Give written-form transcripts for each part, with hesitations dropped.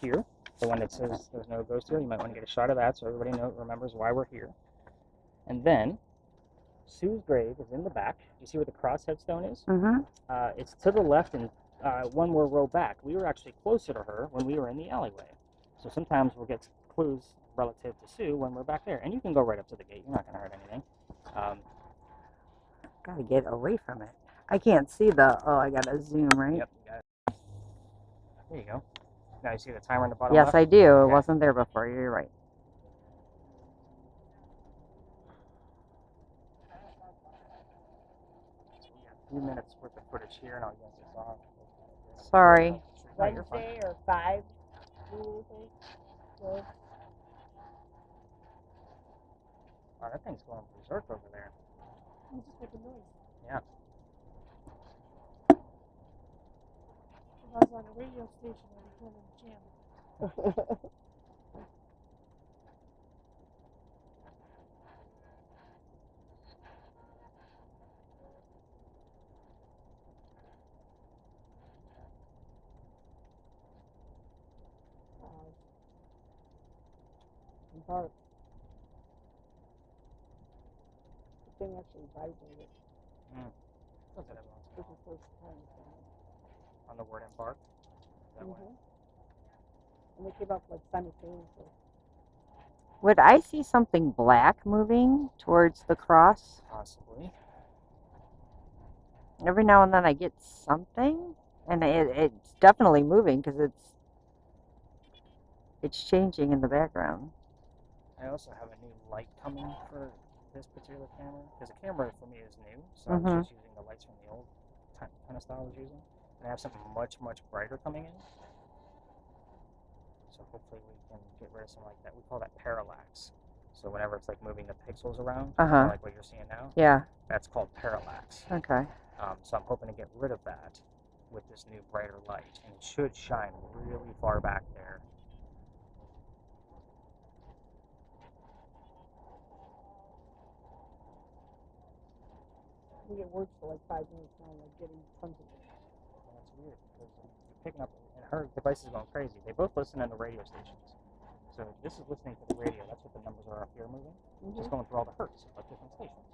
here. The one that says there's no ghost here. You might want to get a shot of that so everybody remembers why we're here. And then Sue's grave is in the back. You see where the cross headstone is? Mm-hmm. It's to the left and one more row back. We were actually closer to her when we were in the alleyway. So sometimes we'll get clues relative to Sue when we're back there. And you can go right up to the gate. You're not going to hurt anything. Gotta get away from it. I can't see I gotta zoom, right? Yep, you got it. There you go. Now you see the timer on the bottom Yes, left? I do. Okay. It wasn't there before. You're right. So we got 3 minutes worth of footage here, and I'll yank this off. Sorry. No, you're fine. Wednesday or 5? Good. Wow, that thing's going berserk over there. You just make a noise. Yeah. If I was on a radio station, I'd be going in the gym. Bark. The thing actually vibrated. Does it every once in a This is the first time. on the word embark? That way. And they came up like simultaneously. Would I see something black moving towards the cross? Possibly. Every now and then I get something, and it's definitely moving because it's changing in the background. I also have a new light coming for this particular camera, because the camera for me is new, so I was just using the lights from the old kind of style I was using. And I have something much, much brighter coming in. So hopefully we can get rid of some like that. We call that parallax. So whenever it's like moving the pixels around, like what you're seeing now, Yeah. that's called parallax. Okay. So I'm hoping to get rid of that with this new brighter light, and it should shine really far back there. We get words for like 5 minutes now, like getting tons of it. And that's weird because you're picking up, and her device is going crazy. They both listen in the radio stations. So this is listening to the radio. That's what the numbers are up here moving. Just going through all the hertz of different stations.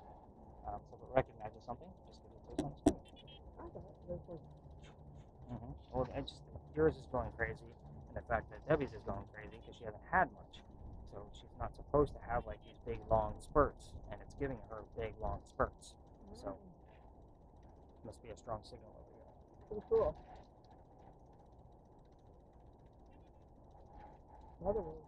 So if it recognizes something, just give it a taste on the screen. Well, yours is going crazy, and the fact that Debbie's is going crazy because she hasn't had much. So she's not supposed to have like these big long spurts, and it's giving her big long spurts. So must be a strong signal over here. Pretty cool. Another one.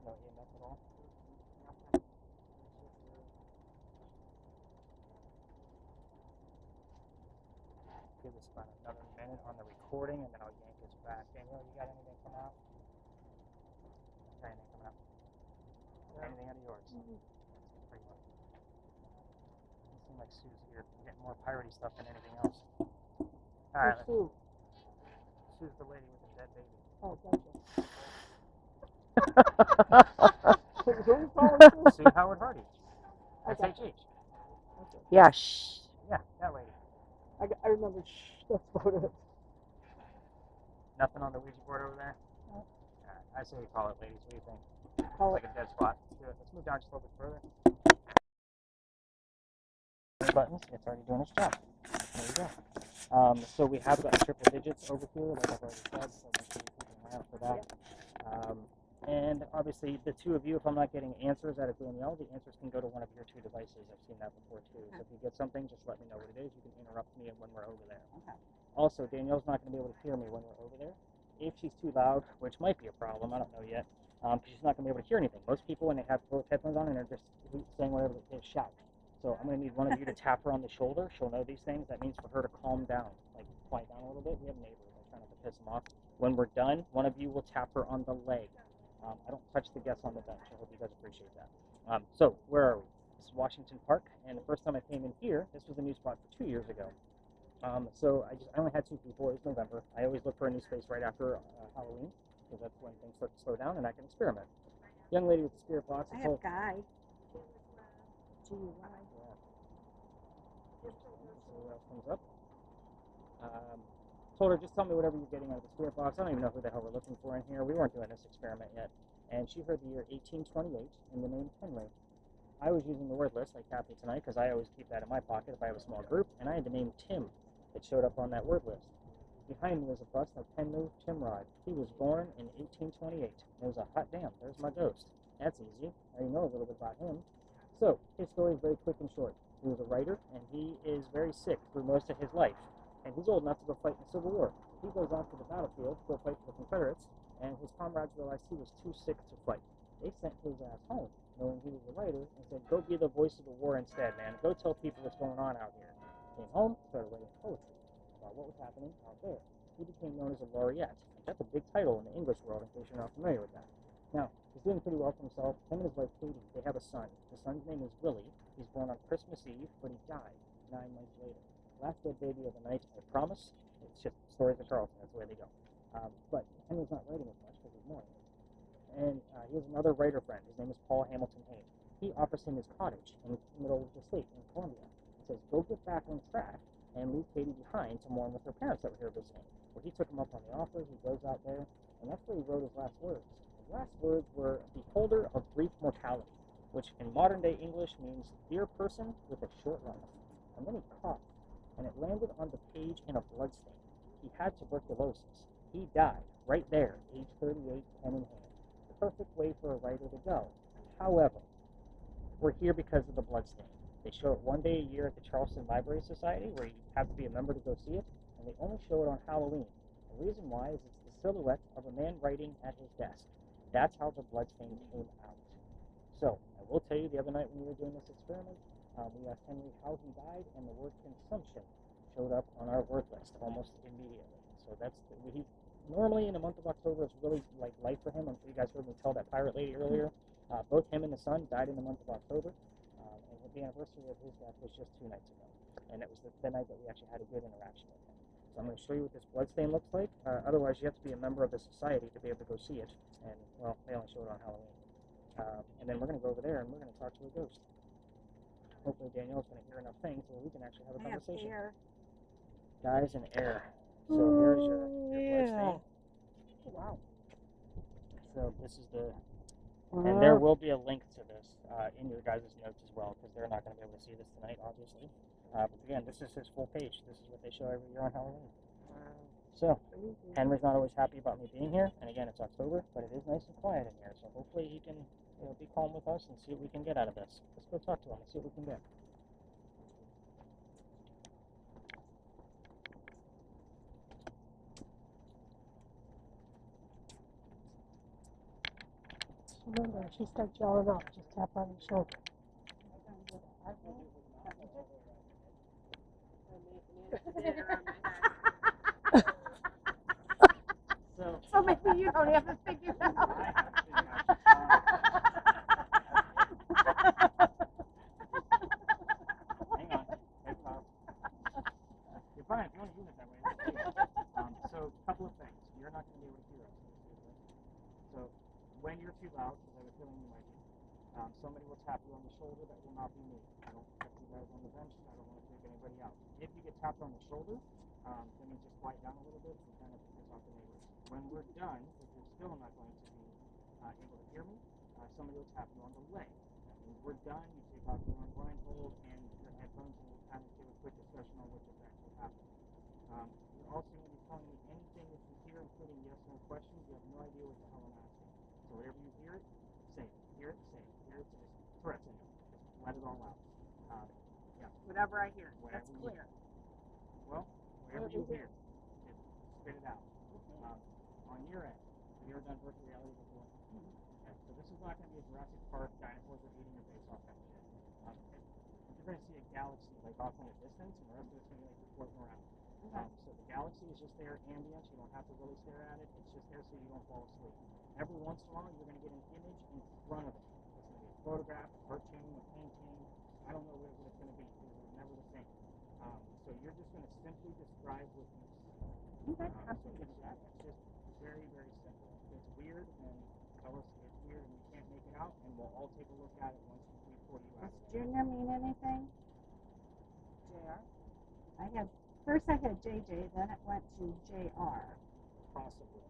No EMF at all? Give this about another minute on the recording, and then I'll yank this back. Danielle, you got anything come out? Got anything coming out? Anything out of yours? Pretty much. It seems like Sue's here getting more piratey stuff than anything else. Alright, Sue? Sue's the lady with the dead baby. Oh, gotcha. Sue Howard Hardy. SHH. Okay. Yeah. Shh. Yeah, that lady. I remember. That's about it. Nothing on the Ouija board over there? No. I say we call it, ladies. What do you think? Call It's like a dead spot. Let's do it. Let's move down just a little bit further. Buttons. It's already doing its job. There you go. So we have got triple digits over here, like I've already said, so make sure you keep an eye out for that. And obviously, the two of you, if I'm not getting answers out of Danielle, the answers can go to one of your two devices. I've seen that before, too. So if you get something, just let me know what it is. You can interrupt me when we're over there. Okay. Also, Danielle's not going to be able to hear me when we're over there. If she's too loud, which might be a problem, I don't know yet, because she's not going to be able to hear anything. Most people, when they have both headphones on and they're just saying whatever, they shout. So I'm going to need one of you to tap her on the shoulder. She'll know these things. That means for her to calm down, like quiet down a little bit. We have neighbors. I'm trying not to piss them off. When we're done, one of you will tap her on the leg. I don't touch the guests on the bench. I hope you guys appreciate that. So where are we? This is Washington Park, and the first time I came in here, this was a new spot for 2 years ago. So I only had 2 people. It was November. I always look for a new space right after Halloween, because that's when things start to slow down and I can experiment. Young lady with the spirit box. I have Guy. GUI. Yeah. Let's see what else comes up. Told her, just tell me whatever you're getting out of the spirit box. I don't even know who the hell we're looking for in here. We weren't doing this experiment yet. And she heard the year 1828 and the name Henry. I was using the word list like Kathy tonight because I always keep that in my pocket if I have a small group. And I had the name Tim that showed up on that word list. Behind me was a bust of Henry Timrod. He was born in 1828. It was a hot damn. There's my ghost. That's easy. I know a little bit about him. So, his story is very quick and short. He was a writer, and he is very sick through most of his life. And he's old enough to go fight in the Civil War. He goes off to the battlefield to go fight for the Confederates, and his comrades realized he was too sick to fight. They sent his ass home, knowing he was a writer, and said, go be the voice of the war instead, man. Go tell people what's going on out here. Came home, started writing poetry about what was happening out there. He became known as a laureate. That's a big title in the English world, in case you're not familiar with that. Now, he's doing pretty well for himself. Him and his wife, Katie, they have a son. The son's name is Willie. He's born on Christmas Eve, but he died 9 months later. Last dead baby of the night, I promise. It's just stories of Charleston. That's the way they go. But Henry's not writing as much because he's mourning. And he has another writer friend. His name is Paul Hamilton Hayne. He offers him his cottage in the middle of the state in Columbia. He says, go get back on track and leave Katie behind to mourn with her parents that were here visiting. Well, he took him up on the offer. He goes out there, and that's where he wrote his last words. His last words were, beholder of brief mortality, which in modern-day English means dear person with a short life. And then he coughed, and it landed on the page in a bloodstain. He had tuberculosis. He died right there, age 38, pen in hand. The perfect way for a writer to go. However, we're here because of the bloodstain. They show it one day a year at the Charleston Library Society, where you have to be a member to go see it, and they only show it on Halloween. The reason why is it's the silhouette of a man writing at his desk. That's how the bloodstain came out. So, I will tell you, the other night when we were doing this experiment, we asked Henry how he died, and the word consumption showed up on our word list almost immediately. So that's he normally in the month of October is really like life for him. I'm sure you guys heard me tell that pirate lady earlier. Both him and the son died in the month of October, and the anniversary of his death was just 2 nights ago. And it was the night that we actually had a good interaction with him. So I'm going to show you what this bloodstain looks like. Otherwise, you have to be a member of the society to be able to go see it. And, well, they only show it on Halloween. And then we're going to go over there and we're going to talk to a ghost. Hopefully Danielle's going to hear enough things so we can actually have a conversation. Air. Guys and air. So here's your bloodstain. Oh, wow. So this is the... And there will be a link to this in your guys' notes as well, because they're not going to be able to see this tonight, obviously. But again, this is his full page. This is what they show every year on Halloween. So, Henry's not always happy about me being here, and again, it's October, but it is nice and quiet in here, so hopefully he can be calm with us and see what we can get out of this. Let's go talk to him and see what we can get. Remember, if she starts yelling up, just tap her on the shoulder. So maybe you don't have to figure it out. Hang on. Take off. You're fine if you want to use it that way. So, a couple of things. You're not going to be able to hear us. So, when you're too loud, because I have a feeling you might be, somebody will tap you on the shoulder. That will not be me. I don't put you guys on the bench. I don't want to take anybody out. If you get tapped on the shoulder, then you just quiet down a little bit and kind of piss off the neighbors. When we're done, if you're still not going to be able to hear me, somebody will tap you on the leg. That means we're done. You take off your own blindfold and your headphones, and we'll kind of give a quick discussion on what just actually happened. You're also going to be telling me anything that you hear, including yes/no questions. You have no idea what the hell I'm asking. So whenever you hear it, say it. Hear it, say it. Hear it, say it. Threats in it. Just let it all out. Yeah. Whatever I hear. Whatever That's you clear. hear. Well, whatever you hear, just spit it out. On your end, have you ever done virtual reality before? Okay, so this is not going to be a Jurassic Park, dinosaurs are eating your face off kind of shit. You're going to see a galaxy like off in the distance, and the rest of it's going to be like you're floating around. So the galaxy is just there ambient. You don't have to really stare at it. It's just there so you don't fall asleep. Every once in a while, you're going to get an image in front of it. It's going to be a photograph, a cartoon, a painting. I don't know what it's going to be because they're never the same. So you're just going to simply describe what you see. So it's just very, very simple. If it's weird, then tell us it's weird and you can't make it out, and we'll all take a look at it once before you ask. Junior mean anything? JR? First I had JJ, then it went to JR. Possibly.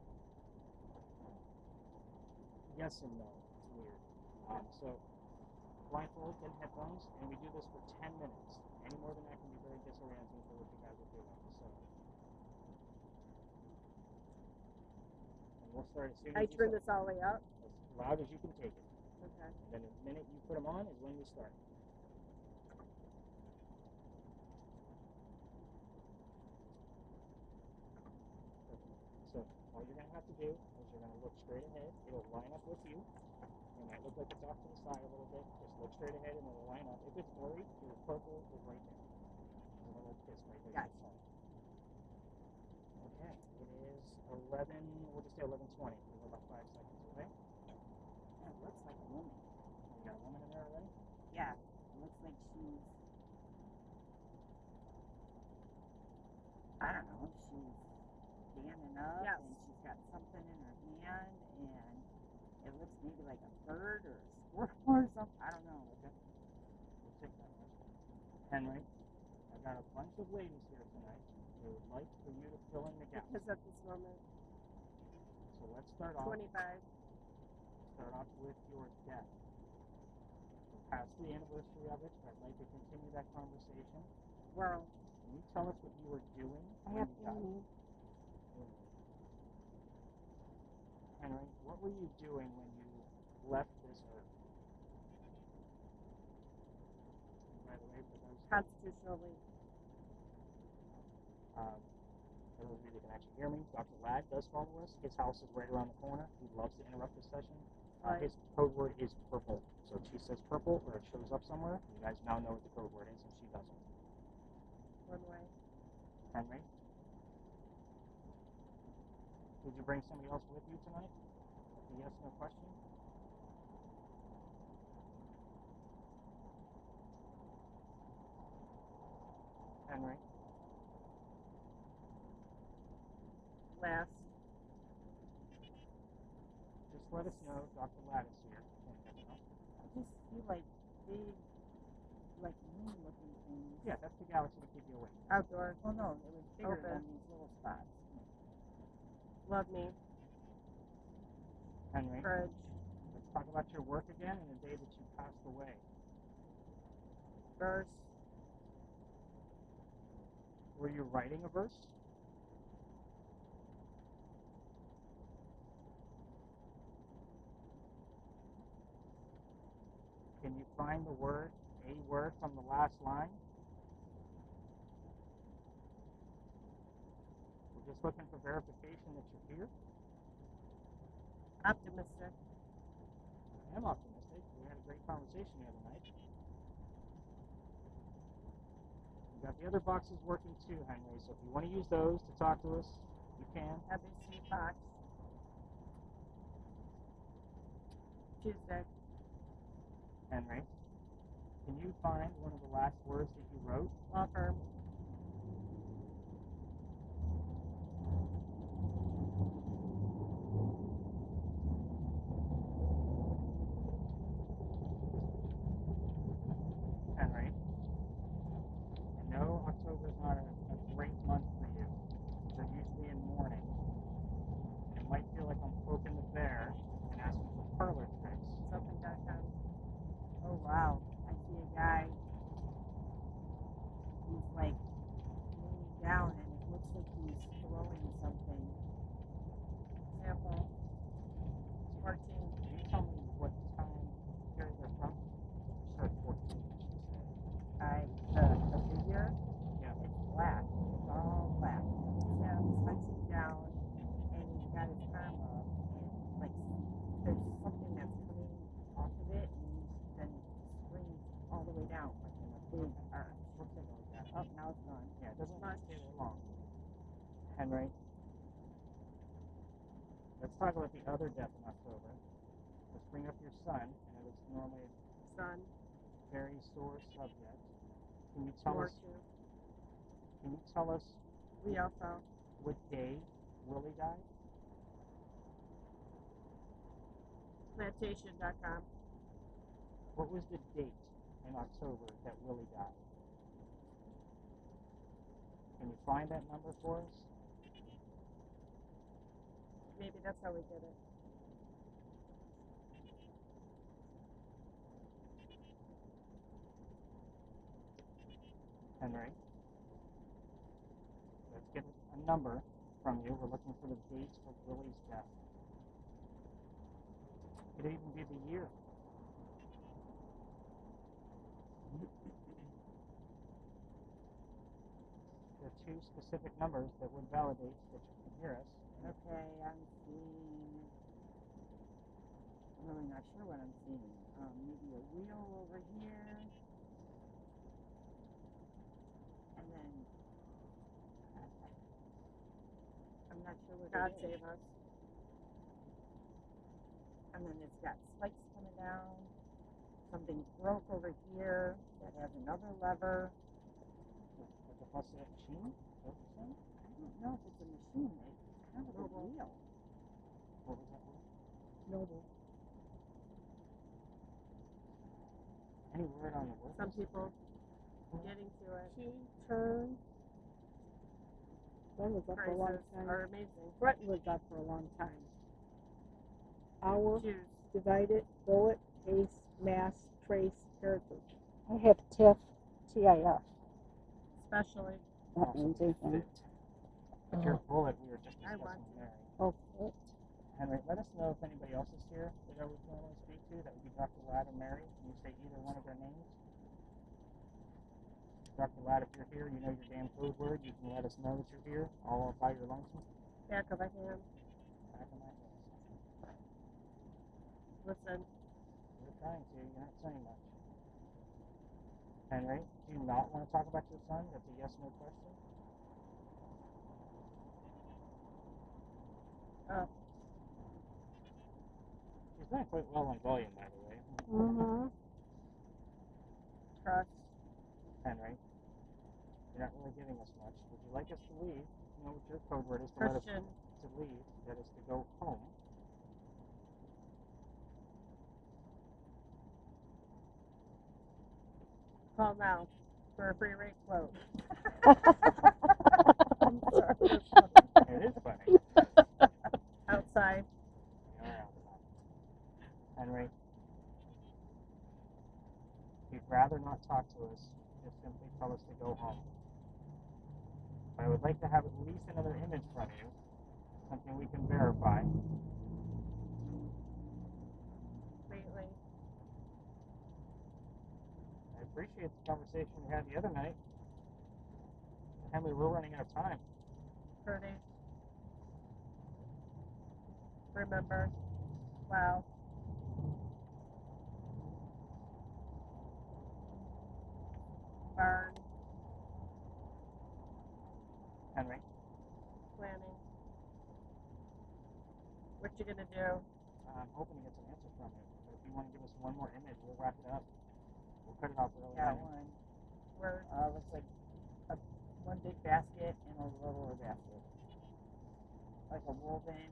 Yes and no. It's weird. So, blindfold and headphones, and we do this for 10 minutes. Any more than that can be very disorienting for what you guys are doing. So, and we'll start as soon as I you turn start. this all the way up. As loud as you can take it. Okay. And then the minute you put them on is when we start. So all you're going to have to do is you're going to look straight ahead. It'll line up with you. It might look like it's off to the side a little bit. Just look straight ahead and it'll line up. If it's blurry, your purple is right there. There's a little kiss right there. Gotcha. Okay, it is 11, we'll just say 11:20. We'll go about 5 seconds, okay? It looks like a woman. You got a woman in there already? Yeah. It looks like she's, I don't know, she's standing up Yes. and she's got something in her hand and it looks maybe like a bird or a squirrel or something. I don't know. Okay. We'll take that one. Henry, I've got a bunch of ladies here tonight who would like for you to fill in the gaps. Because at this moment, So let's start off. 25. Start off with your death. We're past the anniversary of it, but I'd like to continue that conversation. World. Can you tell us what you were doing I when have you died? Amy. Henry, what were you doing when you left this earth? And by the way, for those Constitutionally. for those of you that can actually hear me, Dr. Ladd does follow us. His house is right around the corner. He loves to interrupt this session. Right. His code word is purple. So if she says purple or it shows up somewhere, you guys now know what the code word is, and she doesn't. One way. Henry? Did you bring somebody else with you tonight? A yes, no question? Henry? Last. Just let us know. Dr. Ladd is here. I just see like big, like moon looking things. Yeah, that's the galaxy to keep you awake. Outdoor. Oh no, it was bigger Open. than these little spots. Love me. Henry, Courage. let's talk about your work again and the day that you passed away. Verse. Were you writing a verse? Can you find a word from the last line? We're just looking for verification that you're here. Optimistic. I am optimistic. We had a great conversation the other night. We've got the other boxes working too, Henry, so if you want to use those to talk to us, you can. ABC box. Tuesday. Henry, can you find one of the last words that you wrote? Law firm. Henry, I know October is not a great month for you. You're usually in mourning. And it might feel like I'm poking the bear and asking for parlor tricks. It's open.com. Oh wow, I see a guy. He's like leaning down, and it looks like he's throwing something. Sample. 14. Can you tell me what time period they're from? Start 14, she said. The figure, Yeah. it's black. It's all black. Yeah. He's hunching down, and he's got his arm up, and like there's something that's coming off of it, and then springs all the way down, like in a big arch. We'll take a look at it. Oh, now it's gone. Yeah, it doesn't have to stay there long. Henry, let's talk about the other death in October. Let's bring up your son, and it's normally Sun. a very sore subject. Can you tell More us? two. Can you tell us Leo fell. what day Willie died? Plantation.com. What was the date in October that Willie died. Can you find that number for us? Maybe that's how we did it. Henry, let's get a number from you. We're looking for the date of Willie's death. It could even be the year. There are two specific numbers that would validate that you can hear us. Okay, I'm seeing. I'm really not sure what I'm seeing. Maybe a wheel over here. And then. I'm not sure what God it is. save us. And then it's got spikes coming down. Something broke over here that has another lever. Like a busted up machine? Is that what you're saying? I don't know if it's a machine. It's kind of a wheel. What was that word? Noble. Any word on the word? Some people getting to it. Key, turn. One was up for a long Prices time. are amazing. Threaten was up for a long time. Hour, Choose. divided, bullet, ace, mass, trace, character. I have TIF, TIF. Especially. That means anything. If you're bullet, we were just I discussing want to. Mary. Oh, it. Henry, let us know if anybody else is here that I would want to speak to. That would be Dr. Ladd or Mary. Can you say either one of their names? Dr. Ladd, if you're here, you know your damn code word. You can let us know that you're here. All by your lonesome. Back of a hand. Back of my hands. Listen. You're trying to. You're not saying much. Henry, do you not want to talk about your son? That's a yes/no question. He's done quite well on volume, by the way. Mm-hmm. Trust. Henry, you're not really giving us much. Would you like us to leave? You know what your code word is to let us Christian. to leave. That is to go home. Call now for a free rate quote. I'm sorry. It is funny. Outside. You're outside. Henry, if you'd rather not talk to us, just simply tell us to go home. But I would like to have at least another image from you, something we can verify. Completely. I appreciate the conversation we had the other night. Henry, we're running out of time. Pretty. Remember. Wow. Burn. Henry, Planning. What you gonna do? I'm hoping to get some answers from you. But if you want to give us one more image, we'll wrap it up. We'll cut it off early. Got one. Word. Looks like one big basket and a littler basket. Like a woven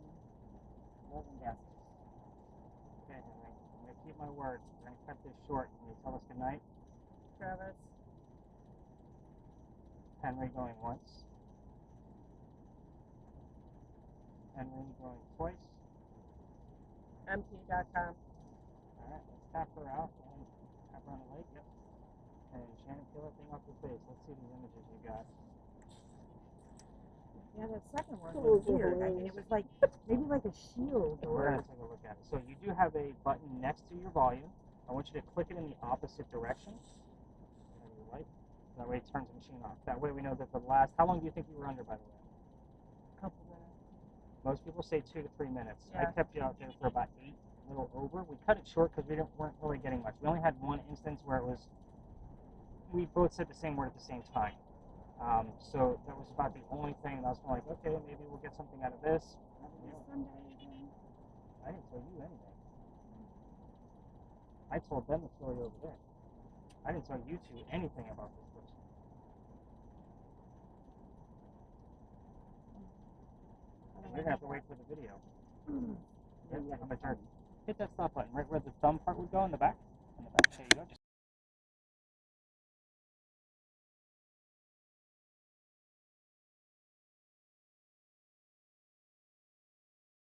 basket. Okay, Henry, I'm going to keep my word. We're going to cut this short. Can you tell us goodnight? Travis. Henry going once. Henry going twice. MP.com. Alright, let's tap her out and tap her on the leg. Yep. And Shannon, peel that thing off your face. Let's see these images you got. Yeah, that second one Oh, was weird. I mean, it was like maybe like a shield We're going or. to take a look at it. So you do have a button next to your volume. I want you to click it in the opposite direction. Whatever you like. That way it turns the machine off. That way we know that the last... How long do you think you were under, by the way? Couple minutes. Most people say 2 to 3 minutes. I Yeah. kept you out there for about 8, a little over. We cut it short because we weren't really getting much. We only had one instance where it was... We both said the same word at the same time. So that was about the only thing. And I was like, okay, maybe we'll get something out of this. I didn't tell you anything. I told them the story over there. I didn't tell you two anything about this person. And you're gonna have to wait for the video. I'm a jerk. Hit that stop button right where the thumb part would go in the back. In the back. There you go. Just